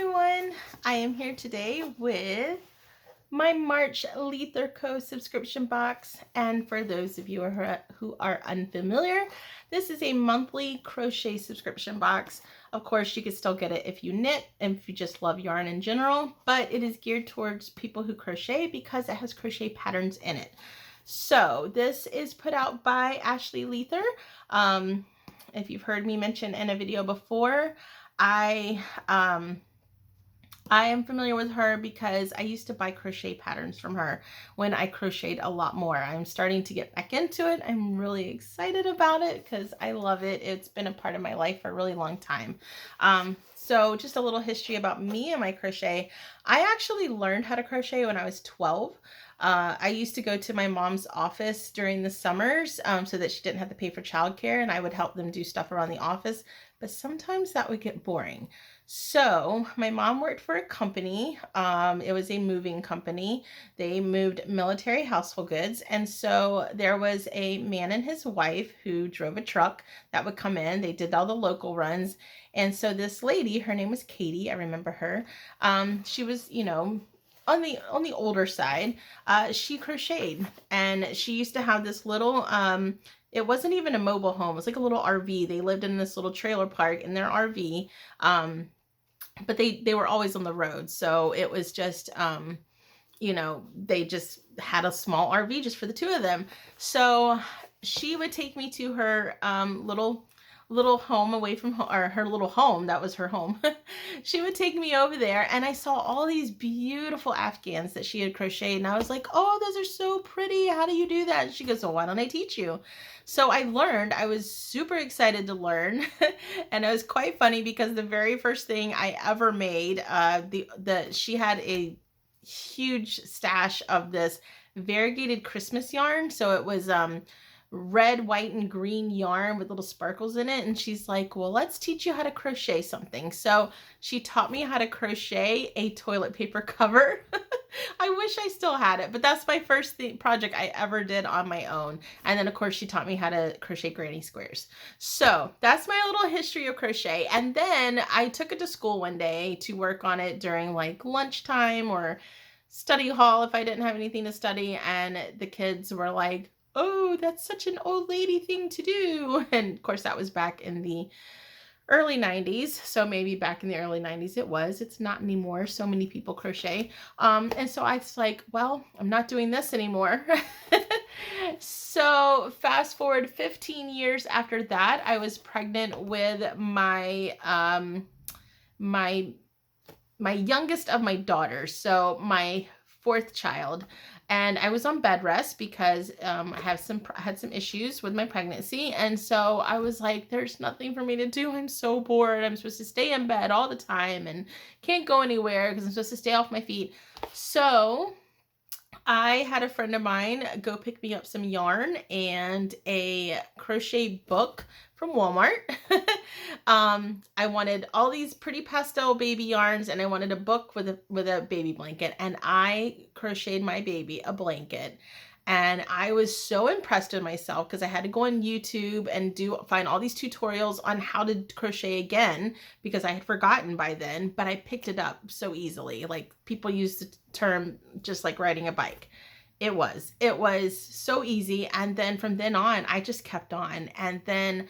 everyone, I am here today with my March Leither Co subscription box, and for those of you who are unfamiliar, this is a monthly crochet subscription box. Of course, you can still get it if you knit and if you just love yarn in general, but it is geared towards people who crochet because it has crochet patterns in it. So this is put out by Ashley Leither. If you've heard me mention in a video before, I am familiar with her because I used to buy crochet patterns from her when I crocheted a lot more. I'm starting to get back into it. I'm really excited about it because I love it. It's been a part of my life for a really long time. So just a little history about me and my crochet. I actually learned how to crochet when I was 12. I used to go to my mom's office during the summers so that she didn't have to pay for childcare, and I would help them do stuff around the office, but sometimes that would get boring. So my mom worked for a company. It was a moving company. They moved military household goods. And so there was a man and his wife who drove a truck that would come in. They did all the local runs. And so this lady, her name was Katie, I remember her. She was, on the older side. She crocheted, and she used to have this little, it wasn't even a mobile home. It was like a little RV. They lived in this little trailer park in their RV. But they were always on the road. So it was just, they just had a small RV just for the two of them. So she would take me to her little home away from home, or her little home. That was her home. She would take me over there, and I saw all these beautiful Afghans that she had crocheted, and I was like, oh, those are so pretty. How do you do that? And she goes, well, why don't I teach you? So I learned. I was super excited to learn. And it was quite funny because the very first thing I ever made, she had a huge stash of this variegated Christmas yarn. So it was red, white, and green yarn with little sparkles in it. And she's like, well, let's teach you how to crochet something. So she taught me how to crochet a toilet paper cover. I wish I still had it, but that's my first project I ever did on my own. And then of course she taught me how to crochet granny squares. So that's my little history of crochet. And then I took it to school one day to work on it during like lunchtime or study hall if I didn't have anything to study. And the kids were like, oh, that's such an old lady thing to do. And of course that was back in the early 90s. So maybe back in the early 90s it was. It's not anymore. So many people crochet. And so I was like, well, I'm not doing this anymore. So fast forward 15 years after that, I was pregnant with my my youngest of my daughters. So my fourth child. And I was on bed rest because I had some issues with my pregnancy. And so I was like, there's nothing for me to do. I'm so bored. I'm supposed to stay in bed all the time and can't go anywhere because I'm supposed to stay off my feet. So I had a friend of mine go pick me up some yarn and a crochet book from Walmart. I wanted all these pretty pastel baby yarns, and I wanted a book with a baby blanket, and I crocheted my baby a blanket. And I was so impressed with myself because I had to go on YouTube and find all these tutorials on how to crochet again because I had forgotten by then, but I picked it up so easily. Like people use the term just like riding a bike. It was so easy. And then from then on, I just kept on. And then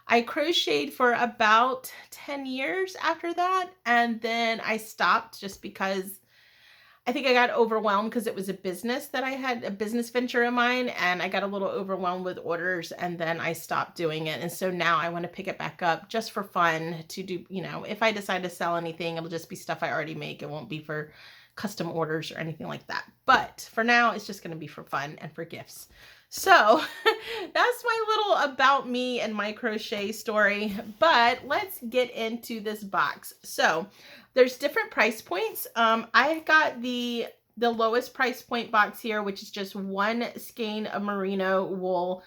I crocheted for about 10 years after that. And then I stopped just because I think I got overwhelmed because it was a business that I had, a business venture of mine, and I got a little overwhelmed with orders, and then I stopped doing it. And so now I want to pick it back up just for fun to do, if I decide to sell anything, it'll just be stuff I already make. It won't be for custom orders or anything like that. But for now, it's just going to be for fun and for gifts. So that's my little about me and my crochet story, but let's get into this box. So there's different price points. I got the lowest price point box here, which is just one skein of merino wool,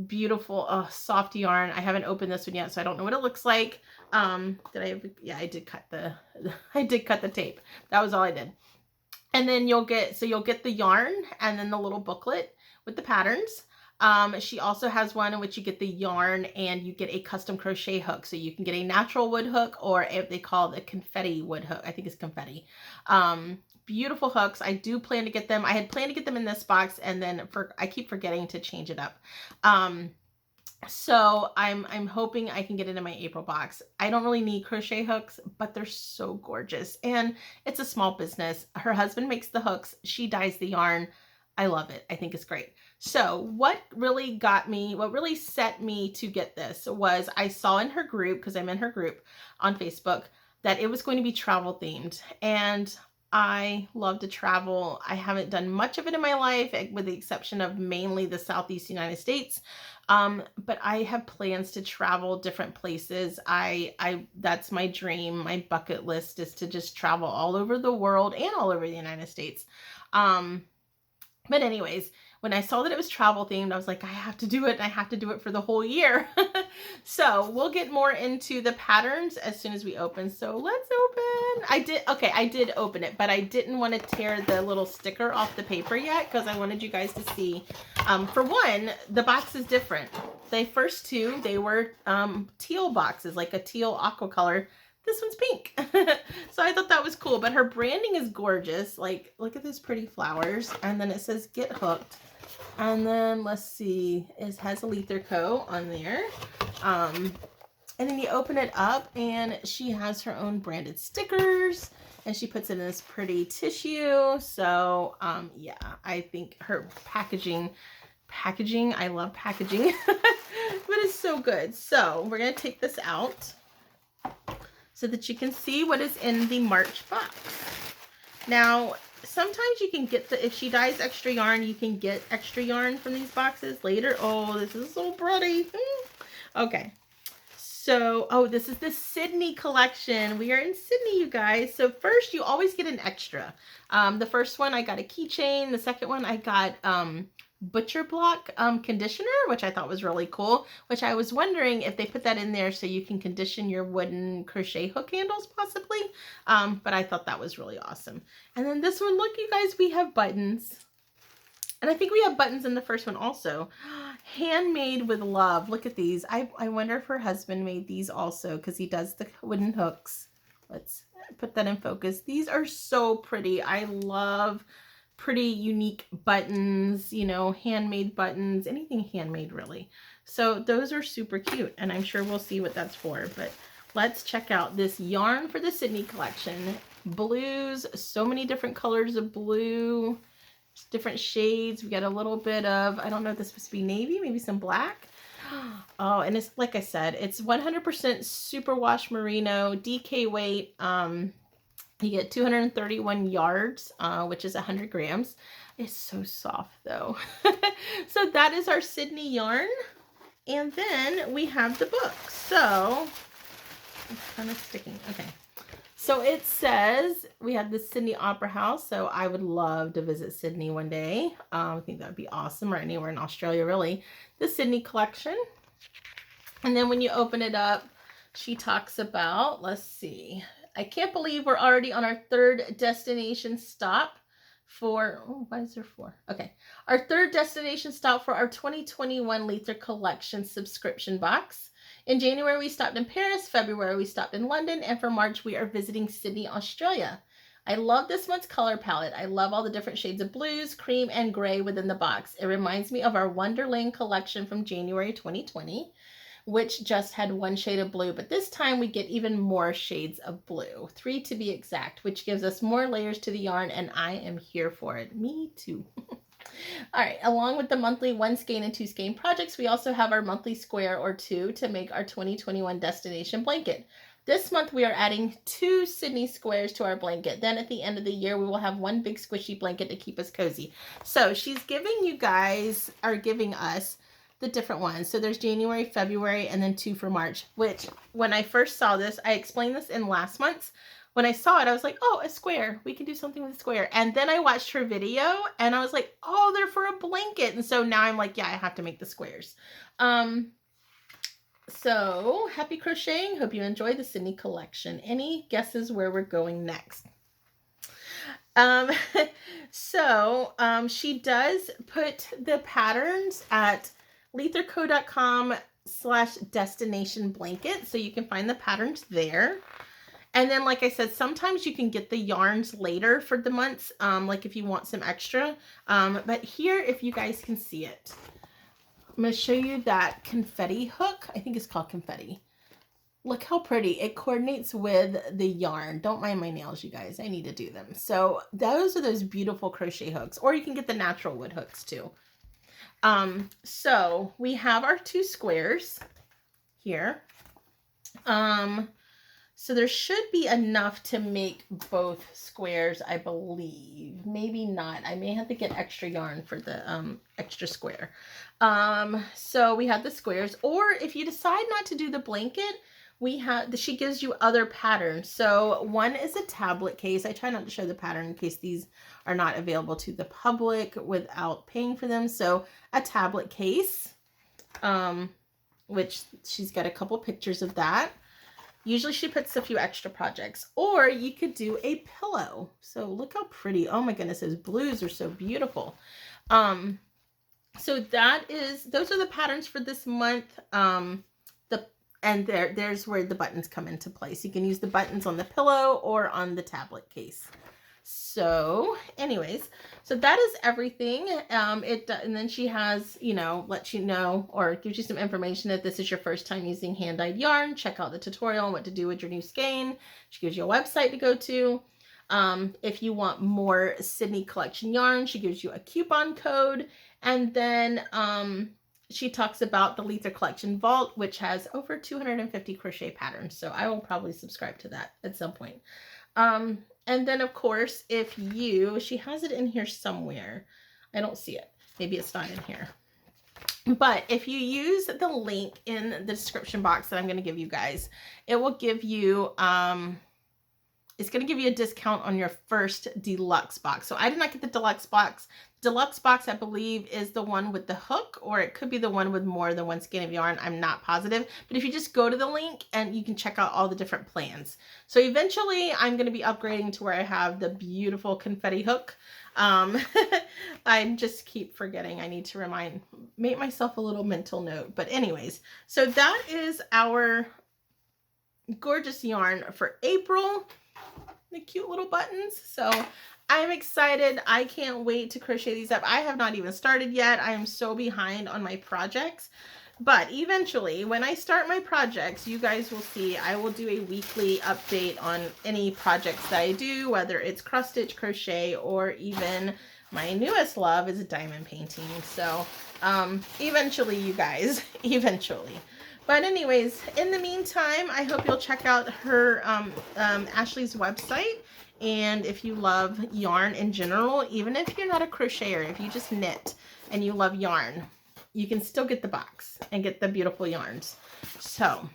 beautiful, soft yarn. I haven't opened this one yet, so I don't know what it looks like. Yeah, I did cut the tape. That was all I did. And then you'll get the yarn and then the little booklet with the patterns. She also has one in which you get the yarn and you get a custom crochet hook. So you can get a natural wood hook, or if they call it a confetti wood hook. I think it's confetti. Beautiful hooks. I do plan to get them. I had planned to get them in this box, and then I keep forgetting to change it up. So I'm hoping I can get it in my April box. I don't really need crochet hooks, but they're so gorgeous. And it's a small business. Her husband makes the hooks. She dyes the yarn. I love it. I think it's great. So what really set me to get this was I saw in her group, because I'm in her group on Facebook, that it was going to be travel themed. And I love to travel. I haven't done much of it in my life, with the exception of mainly the Southeast United States. But I have plans to travel different places. That's my dream. My bucket list is to just travel all over the world and all over the United States. But anyways, when I saw that it was travel themed, I was like, I have to do it. And I have to do it for the whole year. So we'll get more into the patterns as soon as we open. So let's open. I did open it, but I didn't want to tear the little sticker off the paper yet, because I wanted you guys to see. For one, the box is different. The first two, they were teal boxes, like a teal aqua color. This one's pink. So I thought that was cool, but her branding is gorgeous. Like, look at those pretty flowers. And then it says get hooked. And then let's see, it has a Leither Co. on there. And then you open it up and she has her own branded stickers, and she puts it in this pretty tissue. So yeah, I think her packaging, I love packaging, but it's so good. So we're going to take this out so that you can see what is in the March box. Now, sometimes you can get if she dyes extra yarn, you can get extra yarn from these boxes later. Oh, this is so pretty. Okay. So, oh, this is the Sydney collection. We are in Sydney, you guys. So first, you always get an extra. The first one, I got a keychain. The second one, I got butcher block conditioner, which I thought was really cool, which I was wondering if they put that in there so you can condition your wooden crochet hook handles possibly. But I thought that was really awesome. And then this one, look, you guys, we have buttons. And I think we have buttons in the first one also. Handmade with love. Look at these. I wonder if her husband made these also, because he does the wooden hooks. Let's put that in focus. These are so pretty. I love pretty unique buttons, you know, handmade buttons, anything handmade really. So those are super cute, and I'm sure we'll see what that's for. But let's check out this yarn for the Sydney collection. Blues, so many different colors of blue, different shades. We got a little bit of, I don't know if this is supposed to be navy, maybe some black. Oh, and it's, like I said, it's 100% superwash merino, DK weight. You get 231 yards, which is 100 grams. It's so soft though. So that is our Sydney yarn. And then we have the book. So it's kind of sticking. Okay. So it says we have the Sydney Opera House. So I would love to visit Sydney one day. I think that would be awesome, or anywhere in Australia, really. The Sydney collection. And then when you open it up, she talks about, let's see. I can't believe we're already on our third destination stop for, oh, why is there 4? Okay. Our third destination stop for our 2021 Leither collection subscription box. In January, we stopped in Paris. February, we stopped in London. And for March, we are visiting Sydney, Australia. I love this month's color palette. I love all the different shades of blues, cream, and gray within the box. It reminds me of our Wonderland collection from January 2020. Which just had 1 shade of blue, but this time we get even more shades of blue, 3 to be exact, which gives us more layers to the yarn, and I am here for it. Me too. All right, along with the monthly 1 skein and 2 skein projects, we also have our monthly square or 2 to make our 2021 destination blanket. This month we are adding 2 Sydney squares to our blanket. Then at the end of the year, we will have 1 big squishy blanket to keep us cozy. So she's giving you guys, or giving us, the different ones. So there's January, February, and then 2 for March, which when I first saw this, I explained this in last month's. When I saw it, I was like, oh, a square. We can do something with a square. And then I watched her video and I was like, oh, they're for a blanket. And so now I'm like, yeah, I have to make the squares. So happy crocheting. Hope you enjoy the Sydney collection. Any guesses where we're going next? Um, she does put the patterns at leitherco.com/destination blanket. So you can find the patterns there. And then, like I said, sometimes you can get the yarns later for the months, like if you want some extra. But here, if you guys can see it, I'm going to show you that confetti hook. I think it's called confetti. Look how pretty. It coordinates with the yarn. Don't mind my nails, you guys. I need to do them. So those are those beautiful crochet hooks. Or you can get the natural wood hooks too. So we have our 2 squares here. So there should be enough to make both squares, I believe. Maybe not. I may have to get extra yarn for the extra square. So we have the squares. Or if you decide not to do the blanket, she gives you other patterns. So one is a tablet case. I try not to show the pattern in case these are not available to the public without paying for them. So a tablet case, which she's got a couple pictures of that. Usually she puts a few extra projects. Or you could do a pillow. So look how pretty. Oh my goodness, those blues are so beautiful. So those are the patterns for this month. There's where the buttons come into place. You can use the buttons on the pillow or on the tablet case. So anyways, so that is everything. And then she has, lets you know or gives you some information if this is your first time using hand-dyed yarn. Check out the tutorial on what to do with your new skein. She gives you a website to go to. If you want more Sydney collection yarn, she gives you a coupon code. And then she talks about the Leither Collection Vault, which has over 250 crochet patterns. So I will probably subscribe to that at some point. And then, of course, she has it in here somewhere. I don't see it. Maybe it's not in here. But if you use the link in the description box that I'm going to give you guys, it will give you, it's going to give you a discount on your first deluxe box. So I did not get the deluxe box. Deluxe box, I believe, is the one with the hook, or it could be the one with more than one skein of yarn. I'm not positive. But if you just go to the link and you can check out all the different plans. So eventually I'm going to be upgrading to where I have the beautiful confetti hook. I just keep forgetting. I need to make myself a little mental note. But anyways, so that is our gorgeous yarn for April. The cute little buttons. So I'm excited. I can't wait to crochet these up. I have not even started yet. I am so behind on my projects. But eventually, when I start my projects, you guys will see I will do a weekly update on any projects that I do, whether it's cross stitch, crochet, or even my newest love is a diamond painting. So eventually, you guys, eventually. But anyways, in the meantime, I hope you'll check out her Ashley's website. And if you love yarn in general, even if you're not a crocheter, if you just knit and you love yarn, you can still get the box and get the beautiful yarns. So,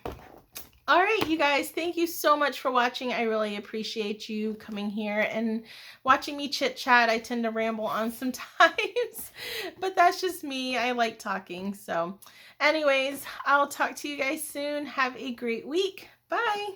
all right, you guys, thank you so much for watching. I really appreciate you coming here and watching me chit chat. I tend to ramble on sometimes, but that's just me. I like talking. So anyways, I'll talk to you guys soon. Have a great week. Bye.